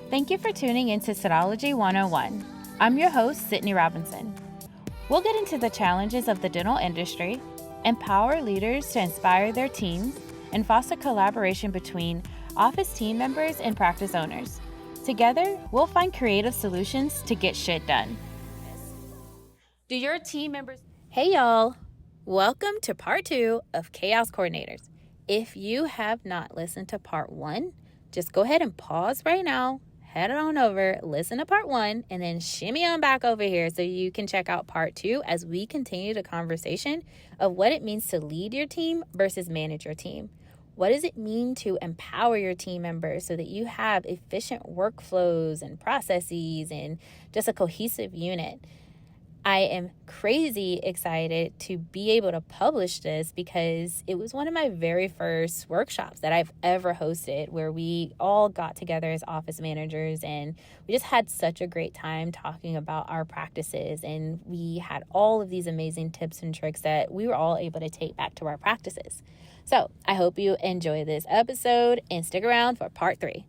Thank you for tuning into Cytology 101. I'm your host, Sydney Robinson. We'll get into the challenges of the dental industry, empower leaders to inspire their teams, and foster collaboration between office team members and practice owners. Together, we'll find creative solutions to get shit done. Do your team members... Hey y'all, welcome to part 2 of Chaos Coordinators. If you have not listened to part 1, just go ahead and pause right now, head on over, listen to part 1, and then shimmy on back over here so you can check out part 2 as we continue the conversation of what it means to lead your team versus manage your team. What does it mean to empower your team members so that you have efficient workflows and processes and just a cohesive unit? I am crazy excited to be able to publish this because it was one of my very first workshops that I've ever hosted where we all got together as office managers and we just had such a great time talking about our practices, and we had all of these amazing tips and tricks that we were all able to take back to our practices. So I hope you enjoy this episode and stick around for part 3.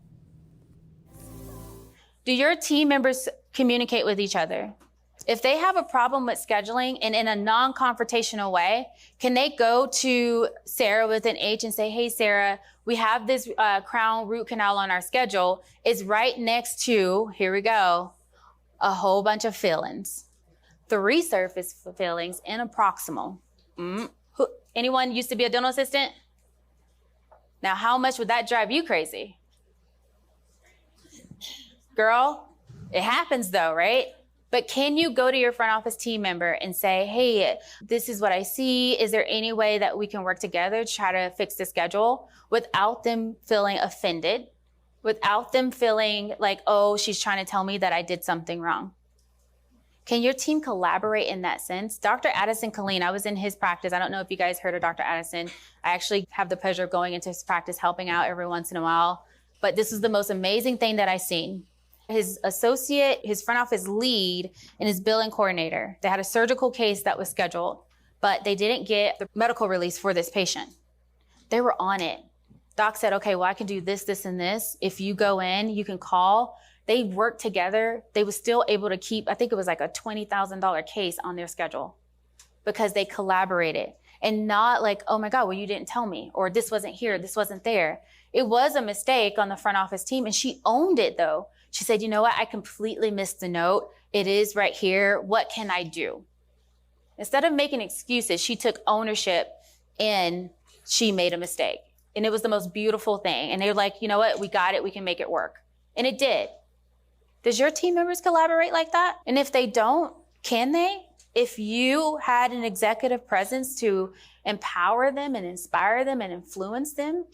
Do your team members communicate with each other? If they have a problem with scheduling and in a non-confrontational way, can they go to Sarah with an H and say, hey, Sarah, we have this crown root canal on our schedule. It's right next to, here we go, a whole bunch of fillings. 3 surface fillings and a proximal. Anyone used to be a dental assistant? Now, how much would that drive you crazy? Girl, it happens though, right? But can you go to your front office team member and say, hey, this is what I see. Is there any way that we can work together to try to fix the schedule without them feeling offended, without them feeling like, oh, she's trying to tell me that I did something wrong? Can your team collaborate in that sense? Dr. Addison Killeen, I was in his practice. I don't know if you guys heard of Dr. Addison. I actually have the pleasure of going into his practice, helping out every once in a while. But this is the most amazing thing that I've seen. His associate, his front office lead, and his billing coordinator, they had a surgical case that was scheduled, but they didn't get the medical release for this patient. They were on it. Doc said, okay, well, I can do this, this, and this. If you go in, you can call. They worked together. They were still able to keep, I think it was like a $20,000 case on their schedule because they collaborated and not like, oh my God, well, you didn't tell me, or this wasn't here, this wasn't there. It was a mistake on the front office team, and she owned it though. She said, you know what? I completely missed the note. It is right here. What can I do? Instead of making excuses, she took ownership and she made a mistake. And it was the most beautiful thing. And they were like, you know what? We got it. We can make it work. And it did. Does your team members collaborate like that? And if they don't, can they? If you had an executive presence to empower them and inspire them and influence them,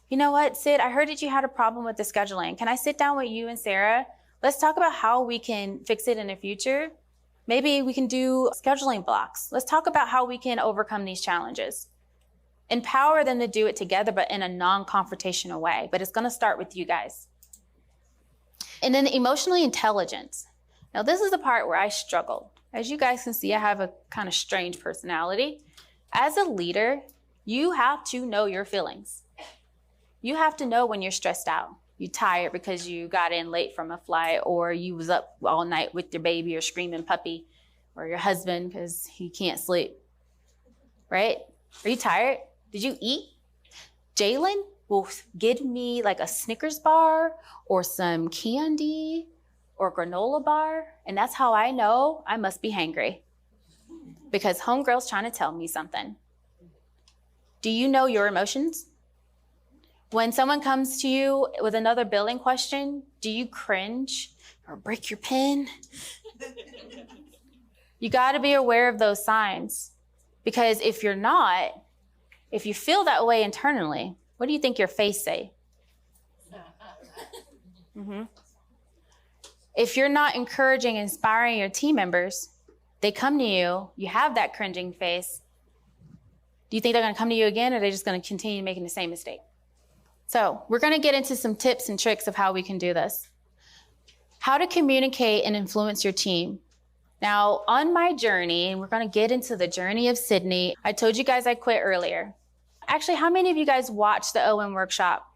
you know what, Sid, I heard that you had a problem with the scheduling. Can I sit down with you and Sarah? Let's talk about how we can fix it in the future. Maybe we can do scheduling blocks. Let's talk about how we can overcome these challenges. Empower them to do it together, but in a non-confrontational way. But it's going to start with you guys. And then emotionally intelligent. Now, this is the part where I struggle. As you guys can see, I have a kind of strange personality. As a leader, you have to know your feelings. You have to know when you're stressed out. You're tired because you got in late from a flight, or you was up all night with your baby or screaming puppy, or your husband because he can't sleep, right? Are you tired? Did you eat? Jalen will give me like a Snickers bar or some candy or granola bar, and that's how I know I must be hangry because homegirl's trying to tell me something. Do you know your emotions? When someone comes to you with another billing question, do you cringe or break your pen? You got to be aware of those signs, because if you're not, if you feel that way internally, what do you think your face say? If you're not encouraging and inspiring your team members, they come to you, you have that cringing face. Do you think they're going to come to you again, or are they just going to continue making the same mistake? So we're going to get into some tips and tricks of how we can do this. How to communicate and influence your team. Now, on my journey, and we're going to get into the journey of Sydney, I told you guys I quit earlier. Actually, how many of you guys watched the OM workshop?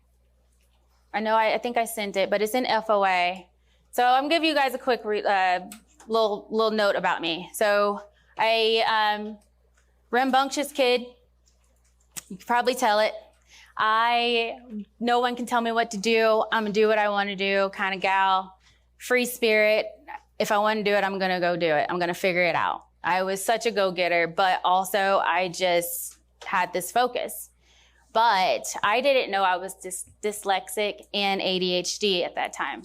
I think I sent it, but it's in FOA. So I'm gonna give you guys a quick little note about me. So I rambunctious kid. You can probably tell it. No one can tell me what to do. I'm gonna do what I want to do kind of gal. Free spirit. If I want to do it, I'm gonna go do it. I'm gonna figure it out. I was such a go-getter, but also I just had this focus. But I didn't know I was dyslexic and ADHD at that time.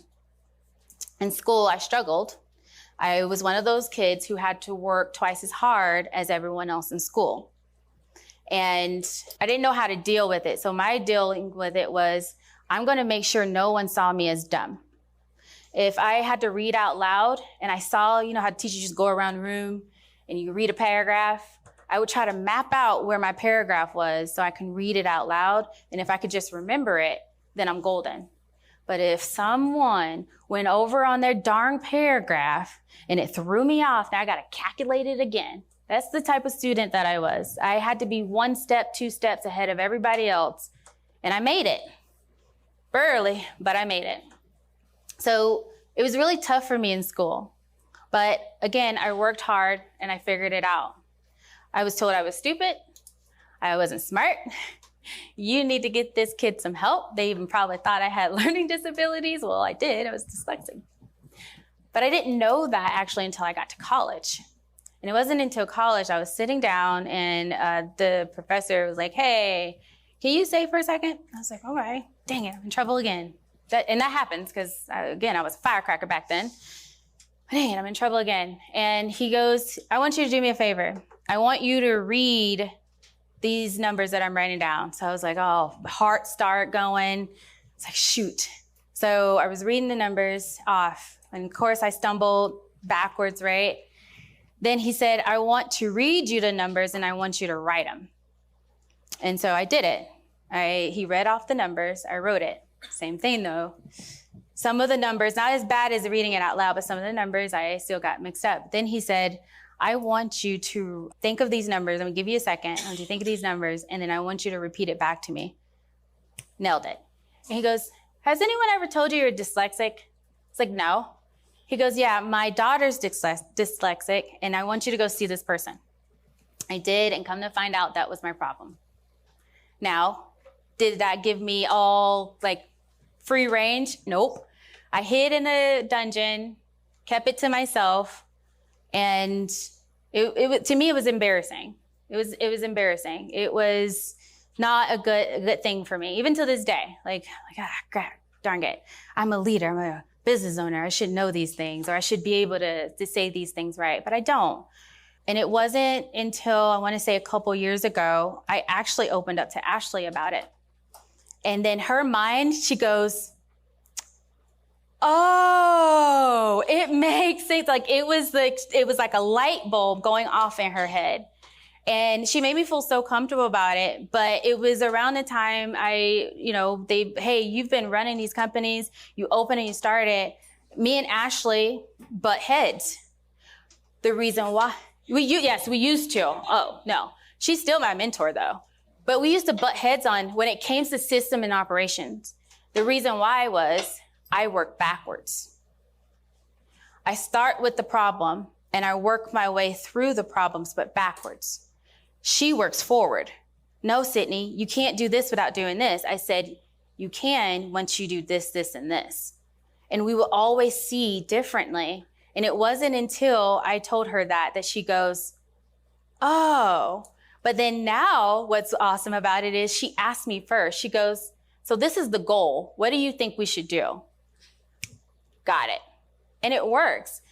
In school, I struggled. I was one of those kids who had to work twice as hard as everyone else in school. And I didn't know how to deal with it. So my dealing with it was, I'm going to make sure no one saw me as dumb. If I had to read out loud and I saw, how teachers just go around the room and you read a paragraph, I would try to map out where my paragraph was so I can read it out loud. And if I could just remember it, then I'm golden. But if someone went over on their darn paragraph and it threw me off, now I got to calculate it again. That's the type of student that I was. I had to be 1 step, 2 steps ahead of everybody else. And I made it. Barely, but I made it. So it was really tough for me in school. But again, I worked hard and I figured it out. I was told I was stupid. I wasn't smart. You need to get this kid some help. They even probably thought I had learning disabilities. Well, I did. I was dyslexic. But I didn't know that actually until I got to college. And it wasn't until college I was sitting down and the professor was like, hey, can you stay for a second? I was like, all right. Dang it, I'm in trouble again. That happens because, again, I was a firecracker back then. But dang it, I'm in trouble again. And he goes, I want you to do me a favor. I want you to read these numbers that I'm writing down. So I was like, oh, heart start going. It's like, shoot. So I was reading the numbers off. And of course, I stumbled backwards, right? Then he said, I want to read you the numbers and I want you to write them. And so I did it. He read off the numbers. I wrote it. Same thing though. Some of the numbers, not as bad as reading it out loud, but some of the numbers I still got mixed up. Then he said, I want you to think of these numbers. I'm gonna give you a second. I want you to think of these numbers, and then I want you to repeat it back to me. Nailed it. And he goes, has anyone ever told you you're dyslexic? It's like, no. He goes, yeah, my daughter's dyslexic, and I want you to go see this person. I did, and come to find out that was my problem. Now, did that give me all free range? Nope. I hid in a dungeon, kept it to myself, and to me, it was embarrassing. It was embarrassing. It was not a good thing for me, even to this day. Darn it, I'm a leader. I'm a business owner. I should know these things, or I should be able to say these things right, but I don't. And it wasn't until, I want to say a couple years ago, I actually opened up to Ashley about it. And then her mind, she goes, oh, it makes sense. It was like a light bulb going off in her head. And she made me feel so comfortable about it. But it was around the time hey, you've been running these companies, you open and you start it. Me and Ashley butt heads. The reason why, we used to. Oh, no. She's still my mentor though. But we used to butt heads on when it came to system and operations. The reason why was I work backwards. I start with the problem and I work my way through the problems, but backwards. She works forward. No, Sydney, you can't do this without doing this. I said, you can once you do this, this, and this. And we will always see differently. And it wasn't until I told her that she goes, oh. But then now what's awesome about it is she asked me first. She goes, so this is the goal. What do you think we should do? Got it. And it works.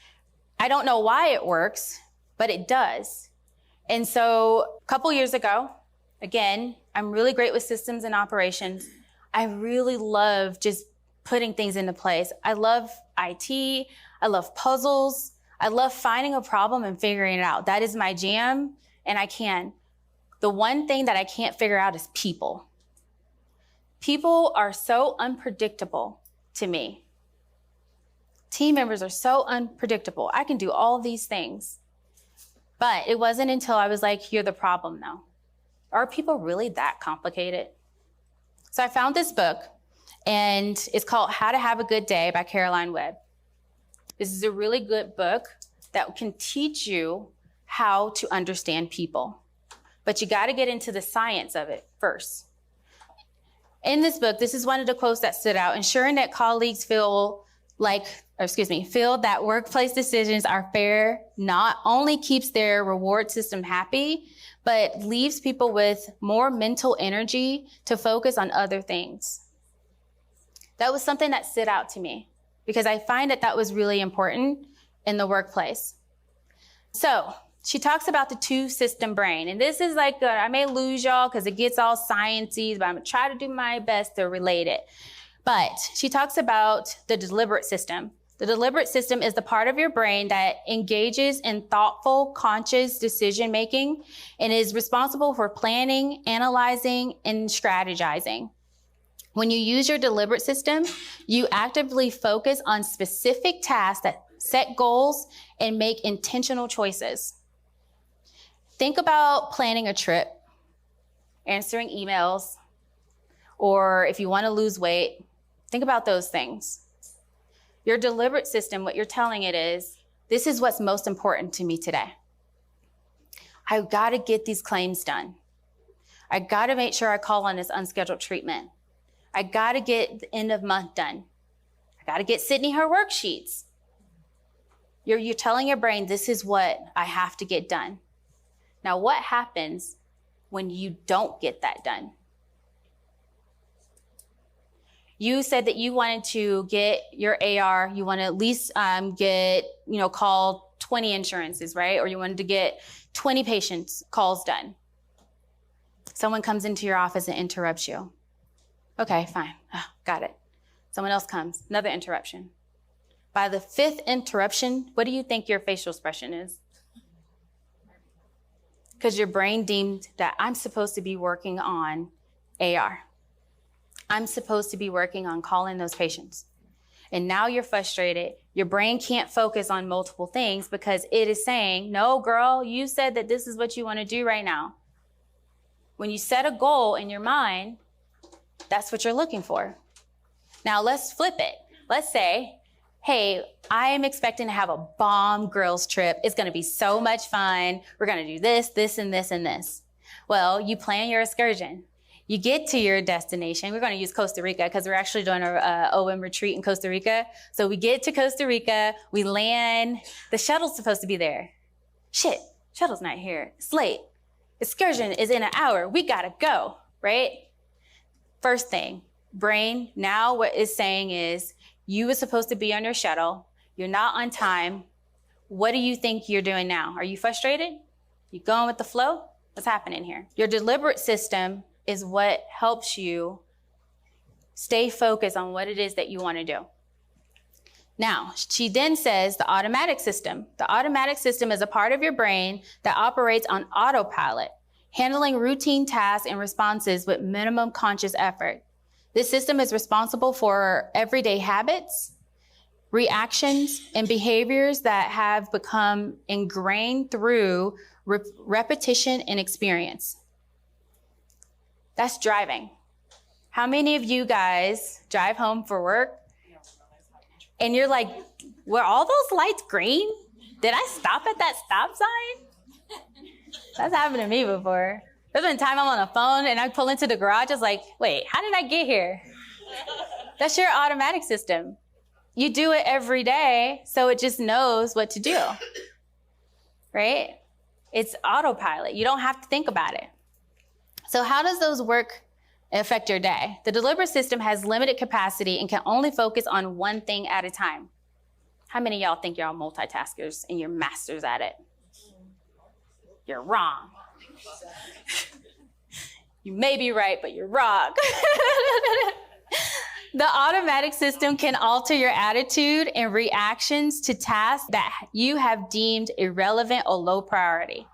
I don't know why it works, but it does. And so a couple years ago, again, I'm really great with systems and operations. I really love just putting things into place. I love IT. I love puzzles. I love finding a problem and figuring it out. That is my jam, and I can. The one thing that I can't figure out is people. People are so unpredictable to me. Team members are so unpredictable. I can do all these things. But it wasn't until I was like, you're the problem now. Are people really that complicated? So I found this book, And it's called How to Have a Good Day by Caroline Webb. This is a really good book that can teach you how to understand people. But you got to get into the science of it first. In this book, this is one of the quotes that stood out: ensuring that colleagues feel that workplace decisions are fair not only keeps their reward system happy, but leaves people with more mental energy to focus on other things. That was something that stood out to me because I find that was really important in the workplace. So she talks about the two-system brain. And this is like, I may lose y'all because it gets all sciencey, but I'm going to try to do my best to relate it. But she talks about the deliberate system. The deliberate system is the part of your brain that engages in thoughtful, conscious decision-making and is responsible for planning, analyzing, and strategizing. When you use your deliberate system, you actively focus on specific tasks that set goals and make intentional choices. Think about planning a trip, answering emails, or if you want to lose weight, think about those things. Your deliberate system, what you're telling it is, this is what's most important to me today. I've got to get these claims done. I got to make sure I call on this unscheduled treatment. I got to get the end of month done. I got to get Sydney her worksheets. You're telling your brain, this is what I have to get done. Now, what happens when you don't get that done? You said that you wanted to get your AR, you want to at least call 20 insurances, right? Or you wanted to get 20 patients calls done. Someone comes into your office and interrupts you. Okay, fine. Oh, got it. Someone else comes, another interruption. By the 5th interruption, what do you think your facial expression is? Because your brain deemed that I'm supposed to be working on AR. I'm supposed to be working on calling those patients. And now you're frustrated. Your brain can't focus on multiple things because it is saying, no, girl, you said that this is what you want to do right now. When you set a goal in your mind, that's what you're looking for. Now let's flip it. Let's say, hey, I am expecting to have a bomb girls trip. It's going to be so much fun. We're going to do this, this, and this, and this. Well, you plan your excursion. You get to your destination. We're going to use Costa Rica because we're actually doing our OM retreat in Costa Rica. So we get to Costa Rica, we land. The shuttle's supposed to be there. Shit, shuttle's not here. It's late. Excursion is in an hour. We got to go, right? First thing, brain, now what it's saying is, you were supposed to be on your shuttle. You're not on time. What do you think you're doing now? Are you frustrated? You going with the flow? What's happening here? Your deliberate system is what helps you stay focused on what it is that you want to do. Now, she then says the automatic system. The automatic system is a part of your brain that operates on autopilot, handling routine tasks and responses with minimum conscious effort. This system is responsible for everyday habits, reactions, and behaviors that have become ingrained through repetition and experience. That's driving. How many of you guys drive home for work and you're like, were all those lights green? Did I stop at that stop sign? That's happened to me before. There's been time I'm on the phone and I pull into the garage. I was like, wait, how did I get here? That's your automatic system. You do it every day, so it just knows what to do, right? It's autopilot. You don't have to think about it. So how does those work affect your day? The deliberate system has limited capacity and can only focus on one thing at a time. How many of y'all think y'all multitaskers and you're masters at it? You're wrong. You may be right, but you're wrong. The automatic system can alter your attitude and reactions to tasks that you have deemed irrelevant or low priority.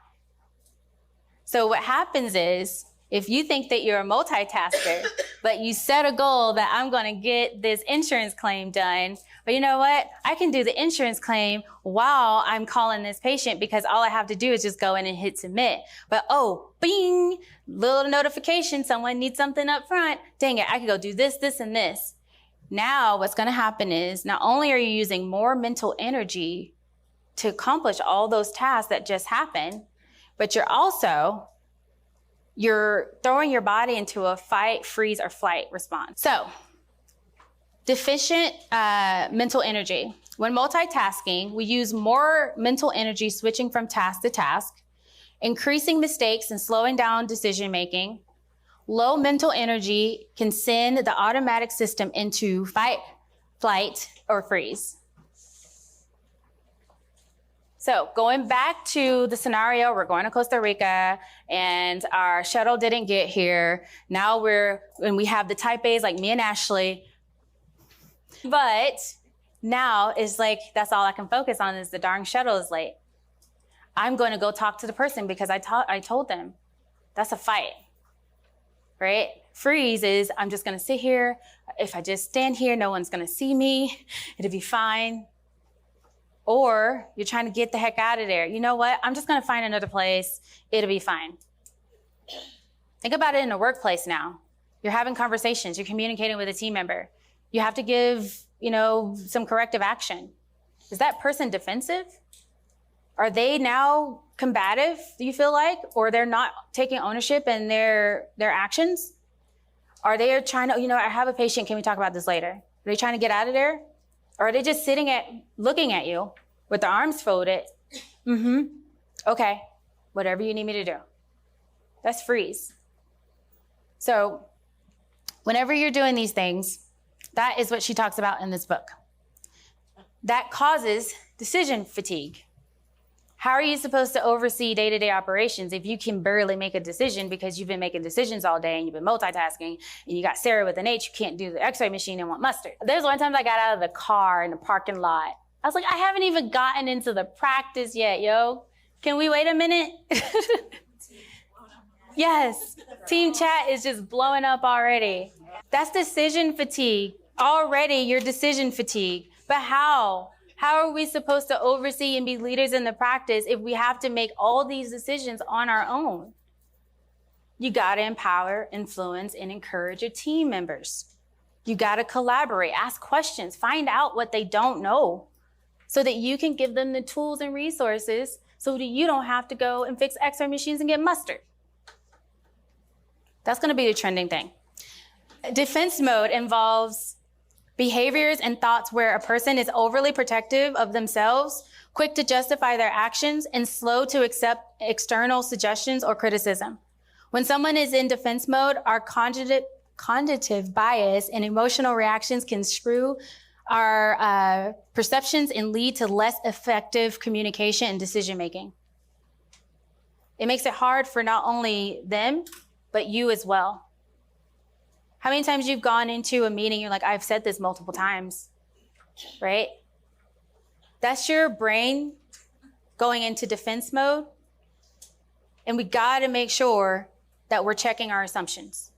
So what happens is, if you think that you're a multitasker, but you set a goal that I'm going to get this insurance claim done, but you know what? I can do the insurance claim while I'm calling this patient because all I have to do is just go in and hit submit. But oh, bing, little notification, someone needs something up front. Dang it, I could go do this, this, and this. Now what's going to happen is not only are you using more mental energy to accomplish all those tasks that just happened, but you're throwing your body into a fight, freeze, or flight response. So deficient mental energy. When multitasking, we use more mental energy switching from task to task, increasing mistakes and slowing down decision-making. Low mental energy can send the automatic system into fight, flight, or freeze. So going back to the scenario, we're going to Costa Rica and our shuttle didn't get here. Now we have the type A's like me and Ashley. But now it's like, that's all I can focus on is the darn shuttle is late. I'm going to go talk to the person because I told them. That's a fight. Right? Freeze is, I'm just going to sit here. If I just stand here, no one's going to see me. It'll be fine. Or you're trying to get the heck out of there. You know what? I'm just going to find another place. It'll be fine. Think about it in the workplace now. You're having conversations. You're communicating with a team member. You have to give, some corrective action. Is that person defensive? Are they now combative, do you feel like? Or they're not taking ownership in their actions? Are they trying to, I have a patient, can we talk about this later? Are they trying to get out of there? Or are they just looking at you with their arms folded? Okay, whatever you need me to do. That's freeze. So whenever you're doing these things, that is what she talks about in this book. That causes decision fatigue. How are you supposed to oversee day-to-day operations if you can barely make a decision because you've been making decisions all day and you've been multitasking and you got Sarah with an H, you can't do the x-ray machine and want mustard. There's one time I got out of the car in the parking lot. I was like, I haven't even gotten into the practice yet, yo. Can we wait a minute? Yes, team chat is just blowing up already. That's decision fatigue. Already you're decision fatigue. But how? How are we supposed to oversee and be leaders in the practice if we have to make all these decisions on our own? You got to empower, influence, and encourage your team members. You got to collaborate, ask questions, find out what they don't know so that you can give them the tools and resources so that you don't have to go and fix x-ray machines and get mustard. That's going to be the trending thing. Defense mode involves behaviors and thoughts where a person is overly protective of themselves, quick to justify their actions, and slow to accept external suggestions or criticism. When someone is in defense mode, our cognitive bias and emotional reactions can screw our perceptions and lead to less effective communication and decision-making. It makes it hard for not only them, but you as well. How many times you've gone into a meeting, you're like, I've said this multiple times, right? That's your brain going into defense mode. And we got to make sure that we're checking our assumptions.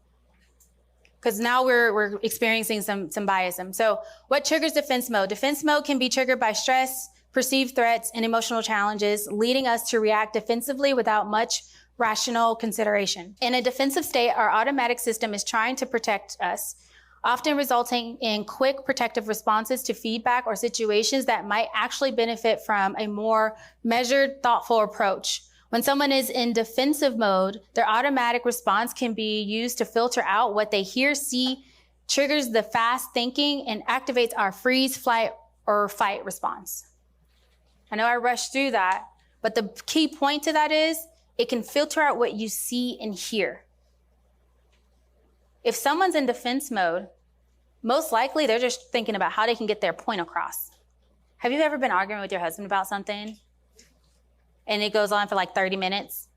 Because now we're experiencing some bias. So what triggers defense mode? Defense mode can be triggered by stress, perceived threats, and emotional challenges, leading us to react defensively without much rational consideration. In a defensive state, our automatic system is trying to protect us, often resulting in quick protective responses to feedback or situations that might actually benefit from a more measured, thoughtful approach. When someone is in defensive mode, their automatic response can be used to filter out what they hear, see, triggers the fast thinking, and activates our freeze, flight, or fight response. I know I rushed through that, but the key point to that is it can filter out what you see and hear. If someone's in defense mode, most likely they're just thinking about how they can get their point across. Have you ever been arguing with your husband about something and it goes on for like 30 minutes?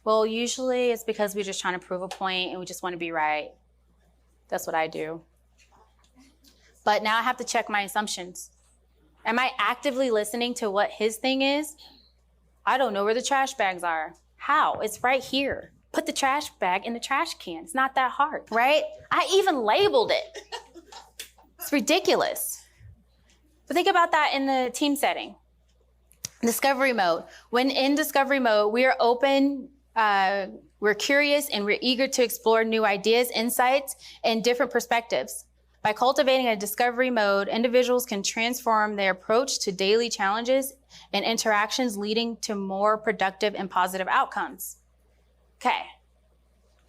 Well, usually it's because we're just trying to prove a point and we just want to be right. That's what I do. But now I have to check my assumptions. Am I actively listening to what his thing is? I don't know where the trash bags are. How? It's right here. Put the trash bag in the trash can. It's not that hard, right? I even labeled it. It's ridiculous. But think about that in the team setting. Discovery mode. When in discovery mode, we are open, we're curious, and we're eager to explore new ideas, insights, and different perspectives. By cultivating a discovery mode, individuals can transform their approach to daily challenges and interactions, leading to more productive and positive outcomes. Okay,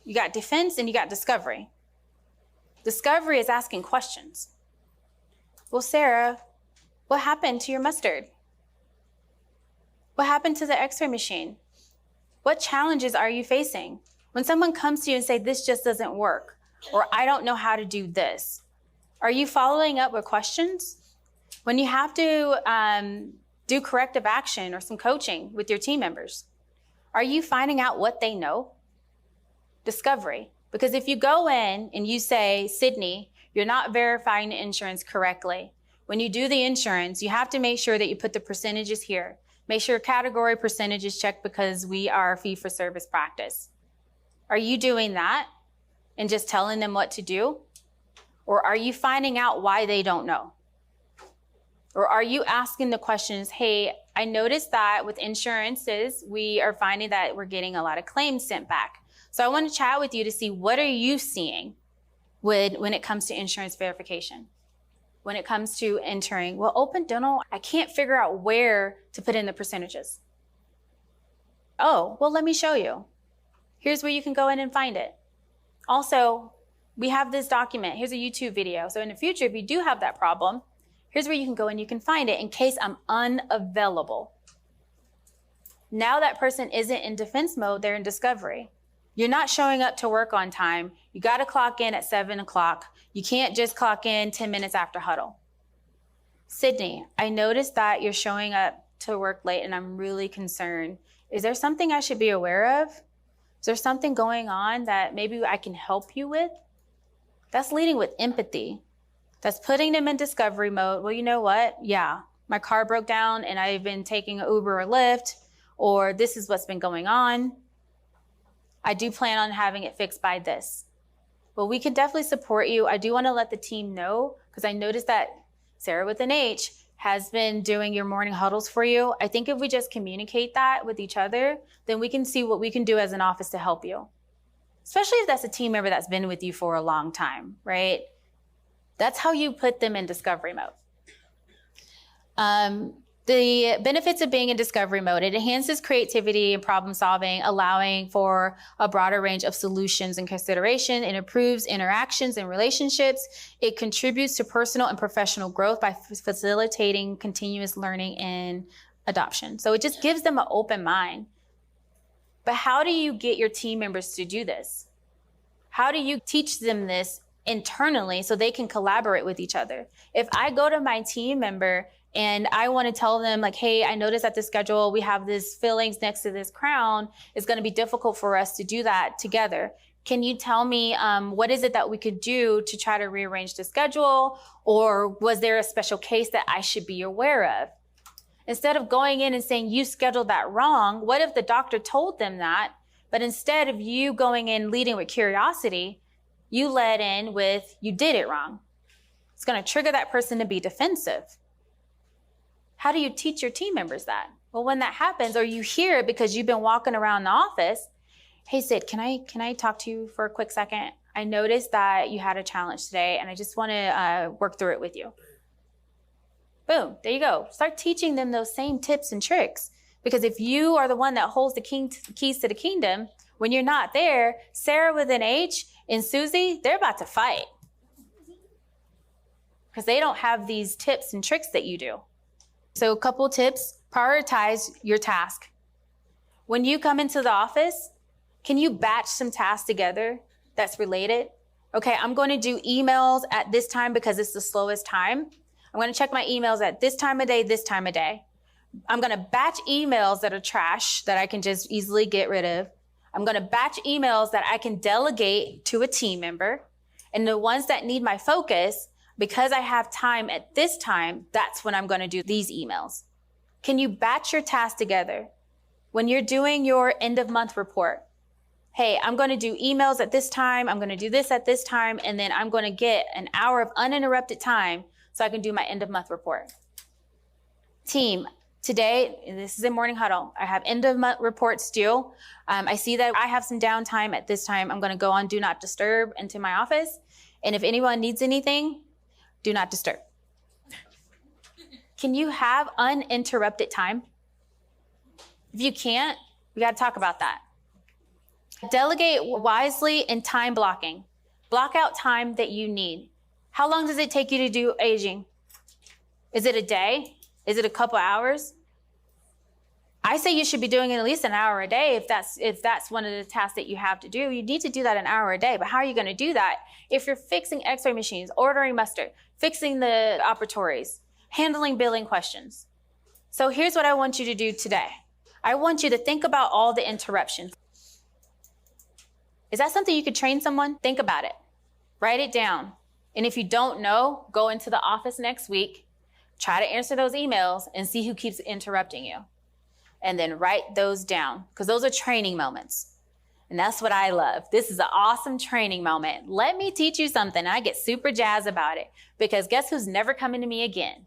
you got defense and you got discovery. Discovery is asking questions. Well, Sarah, what happened to your mustard? What happened to the x-ray machine? What challenges are you facing? When someone comes to you and say, this just doesn't work, or I don't know how to do this, are you following up with questions? When you have to do corrective action or some coaching with your team members, are you finding out what they know? Discovery. Because if you go in and you say, Sydney, you're not verifying the insurance correctly. When you do the insurance, you have to make sure that you put the percentages here. Make sure category percentage is checked because we are a fee-for-service practice. Are you doing that and just telling them what to do? Or are you finding out why they don't know? Or are you asking the questions, hey, I noticed that with insurances, we are finding that we're getting a lot of claims sent back. So I want to chat with you to see what are you seeing when it comes to insurance verification? When it comes to entering, well, open dental, I can't figure out where to put in the percentages. Oh, well, let me show you. Here's where you can go in and find it. Also, we have this document. Here's a YouTube video. So in the future, if you do have that problem, here's where you can go and you can find it in case I'm unavailable. Now that person isn't in defense mode, they're in discovery. You're not showing up to work on time. You got to clock in at 7 o'clock. You can't just clock in 10 minutes after huddle. Sydney, I noticed that you're showing up to work late and I'm really concerned. Is there something I should be aware of? Is there something going on that maybe I can help you with? That's leading with empathy. That's putting them in discovery mode. Well, you know what? Yeah, my car broke down and I've been taking an Uber or Lyft, or this is what's been going on. I do plan on having it fixed by this. Well, we can definitely support you. I do want to let the team know because I noticed that Sarah with an H has been doing your morning huddles for you. I think if we just communicate that with each other, then we can see what we can do as an office to help you. Especially if that's a team member that's been with you for a long time, right? That's how you put them in discovery mode. The benefits of being in discovery mode, it enhances creativity and problem solving, allowing for a broader range of solutions and consideration. It improves interactions and relationships. It contributes to personal and professional growth by facilitating continuous learning and adoption. So it just gives them an open mind. But how do you get your team members to do this? How do you teach them this internally so they can collaborate with each other? If I go to my team member and I want to tell them like, hey, I noticed at the schedule, we have this fillings next to this crown. It's going to be difficult for us to do that together. Can you tell me what is it that we could do to try to rearrange the schedule? Or was there a special case that I should be aware of? Instead of going in and saying, you scheduled that wrong, what if the doctor told them that? But instead of you going in leading with curiosity, you led in with, you did it wrong. It's going to trigger that person to be defensive. How do you teach your team members that? Well, when that happens, or you hear it because you've been walking around the office, hey, Sid, can I talk to you for a quick second? I noticed that you had a challenge today, and I just want to work through it with you. Boom, there you go. Start teaching them those same tips and tricks. Because if you are the one that holds the keys to the kingdom, when you're not there, Sarah with an H and Susie, they're about to fight. Because they don't have these tips and tricks that you do. So a couple tips, prioritize your task. When you come into the office, can you batch some tasks together that's related? Okay, I'm going to do emails at this time because it's the slowest time. I'm going to check my emails at this time of day, this time of day. I'm going to batch emails that are trash that I can just easily get rid of. I'm going to batch emails that I can delegate to a team member. And the ones that need my focus, because I have time at this time, that's when I'm going to do these emails. Can you batch your tasks together? When you're doing your end of month report, hey, I'm going to do emails at this time. I'm going to do this at this time. And then I'm going to get an hour of uninterrupted time so I can do my end of month report. Team, today, this is a morning huddle. I have end of month reports due. I see that I have some downtime at this time. I'm going to go on Do Not Disturb into my office. And if anyone needs anything, Do not disturb. Can you have uninterrupted time? If you can't, we got to talk about that. Delegate wisely in time blocking. Block out time that you need. How long does it take you to do aging? Is it a day? Is it a couple hours? I say you should be doing it at least an hour a day if that's one of the tasks that you have to do. You need to do that an hour a day. But how are you going to do that if you're fixing x-ray machines, ordering mustard, fixing the operatories, handling billing questions? So here's what I want you to do today. I want you to think about all the interruptions. Is that something you could train someone? Think about it. Write it down. And if you don't know, go into the office next week, try to answer those emails and see who keeps interrupting you. And then write those down, because those are training moments. And that's what I love. This is an awesome training moment. Let me teach you something. I get super jazzed about it, because guess who's never coming to me again?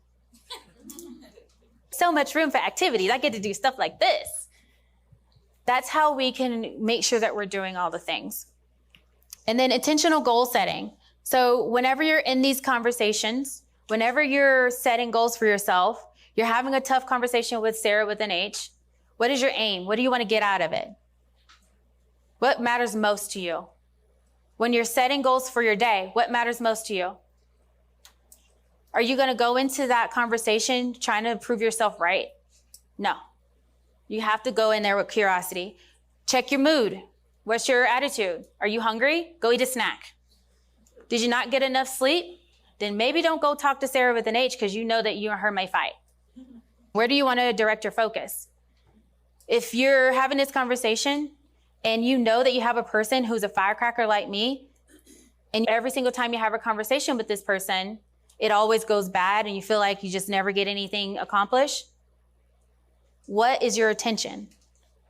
So much room for activities. I get to do stuff like this. That's how we can make sure that we're doing all the things. And then intentional goal setting. So whenever you're in these conversations, whenever you're setting goals for yourself, you're having a tough conversation with Sarah with an H. What is your aim? What do you want to get out of it? What matters most to you? When you're setting goals for your day, what matters most to you? Are you going to go into that conversation trying to prove yourself right? No. You have to go in there with curiosity. Check your mood. What's your attitude? Are you hungry? Go eat a snack. Did you not get enough sleep? Then maybe don't go talk to Sarah with an H, because you know that you and her may fight. Where do you want to direct your focus? If you're having this conversation and you know that you have a person who's a firecracker like me, and every single time you have a conversation with this person, it always goes bad and you feel like you just never get anything accomplished, what is your attention?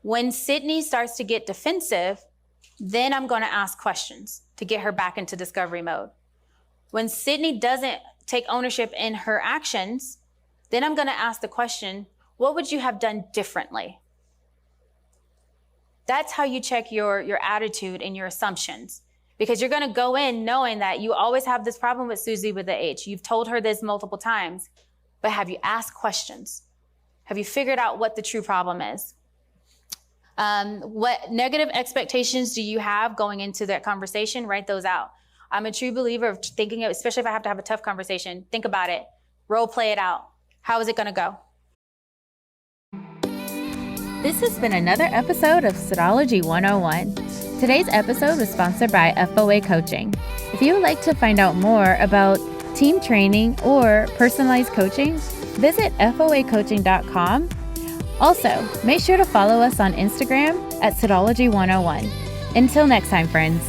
When Sydney starts to get defensive, then I'm going to ask questions to get her back into discovery mode. When Sydney doesn't take ownership in her actions, then I'm going to ask the question, what would you have done differently? That's how you check your attitude and your assumptions, because you're going to go in knowing that you always have this problem with Susie with the H. You've told her this multiple times, but have you asked questions? Have you figured out what the true problem is? What negative expectations do you have going into that conversation? Write those out. I'm a true believer of thinking, especially if I have to have a tough conversation, think about it, role play it out. How is it going to go? This has been another episode of Cytology 101. Today's episode was sponsored by FOA Coaching. If you would like to find out more about team training or personalized coaching, visit foacoaching.com. Also, make sure to follow us on Instagram at Cytology 101. Until next time, friends.